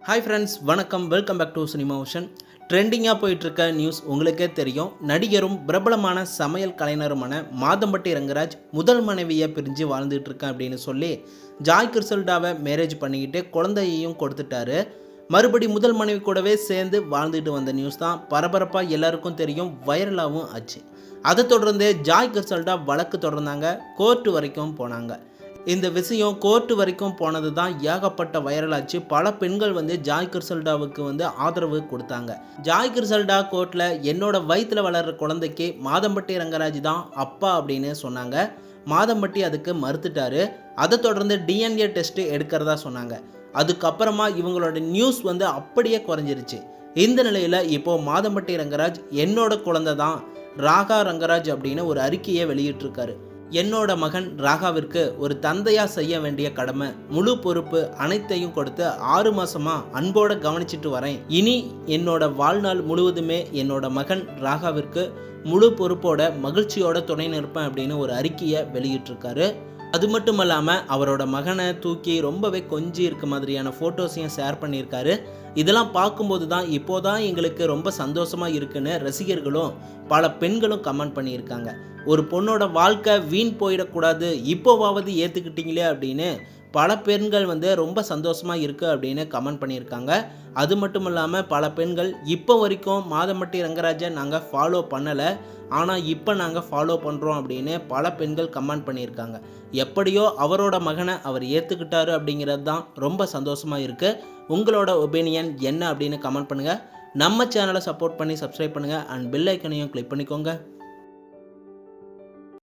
Hi friends, வணக்கம். Welcome back to cinema ocean. ட்ரெண்டிங்காக போயிட்டுருக்க நியூஸ் உங்களுக்கே தெரியும். நடிகரும் பிரபலமான சமையல் கலைஞருமான மாதம்பட்டி ரங்கராஜ் முதல் மனைவியை பிரிஞ்சு வாழ்ந்துட்டு இருக்கேன் அப்படின்னு சொல்லி ஜாய் கிர்சல்டாவை மேரேஜ் பண்ணிக்கிட்டு குழந்தையையும் கொடுத்துட்டாரு. மறுபடி முதல் மனைவி கூடவே சேர்ந்து வாழ்ந்துட்டு வந்த நியூஸ் தான் பரபரப்பாக எல்லாருக்கும் தெரியும், வைரலாகவும் ஆச்சு. அதை தொடர்ந்து ஜாய் கிர்சல்டா வழக்கு தொடர்ந்தாங்க, கோர்ட்டு வரைக்கும் போனாங்க. இந்த விஷயம் கோர்ட்டு வரைக்கும் போனது தான் ஏகப்பட்ட வைரலாச்சு. பல பெண்கள் ஜாய் கிர்சல்டாவுக்கு ஆதரவு கொடுத்தாங்க. ஜாய் கிர்சல்டா கோர்ட்டில் என்னோட வயிற்றில் வளர்கிற குழந்தைக்கு மாதம்பட்டி ரங்கராஜ் தான் அப்பா அப்படின்னு சொன்னாங்க. மாதம்பட்டி அதுக்கு மறுத்துட்டாரு. அதை தொடர்ந்து டிஎன்ஏ டெஸ்ட் எடுக்கிறதா சொன்னாங்க. அதுக்கப்புறமா இவங்களோட நியூஸ் அப்படியே குறைஞ்சிருச்சு. இந்த நிலையில் இப்போது மாதம்பட்டி ரங்கராஜ் என்னோட குழந்தை தான் ராகா ரங்கராஜ் அப்படின்னு ஒரு அறிக்கையை வெளியிட்டிருக்காரு. என்னோட மகன் ராகாவிற்கு ஒரு தந்தையாக செய்ய வேண்டிய கடமை, முழு பொறுப்பு அனைத்தையும் கொடுத்து 6 மாசமா அன்போட கவனிச்சிட்டு வரேன். இனி என்னோட வாழ்நாள் முழுவதுமே என்னோட மகன் ராகாவிற்கு முழு பொறுப்போட மகிழ்ச்சியோட துணை நிற்பேன் அப்படின்னு ஒரு அறிக்கையை வெளியிட்டிருக்காரு. அது மட்டும் இல்லாமல் அவரோட மகனை தூக்கி ரொம்பவே கொஞ்சி இருக்க மாதிரியான ஃபோட்டோஸையும் ஷேர் பண்ணியிருக்காரு. இதெல்லாம் பார்க்கும்போது தான் இப்போதான் எங்களுக்கு ரொம்ப சந்தோஷமாக இருக்குன்னு ரசிகர்களும் பல பெண்களும் கமெண்ட் பண்ணியிருக்காங்க. ஒரு பொண்ணோட வாழ்க்கை வீண் போயிடக்கூடாது, இப்போவாவது ஏற்றுக்கிட்டீங்களே அப்படின்னு பல பெண்கள் ரொம்ப சந்தோஷமாக இருக்குது அப்படின்னு கமெண்ட் பண்ணியிருக்காங்க. அது மட்டும் இல்லாமல் பல பெண்கள் இப்போ வரைக்கும் மாதம்பட்டி ரங்கராஜை நாங்கள் ஃபாலோ பண்ணலை, ஆனால் இப்போ நாங்கள் ஃபாலோ பண்ணுறோம் அப்படின்னு பல பெண்கள் கமெண்ட் பண்ணியிருக்காங்க. எப்படியோ அவரோட மகனை அவர் ஏற்றுக்கிட்டாரு அப்படிங்கிறது தான் ரொம்ப சந்தோஷமாக இருக்குது. உங்களோட ஒப்பீனியன் என்ன அப்படின்னு கமெண்ட் பண்ணுங்கள். நம்ம சேனலை சப்போர்ட் பண்ணி சப்ஸ்கிரைப் பண்ணுங்கள் அண்ட் பெல் ஐக்கனையும் கிளிக் பண்ணிக்கோங்க.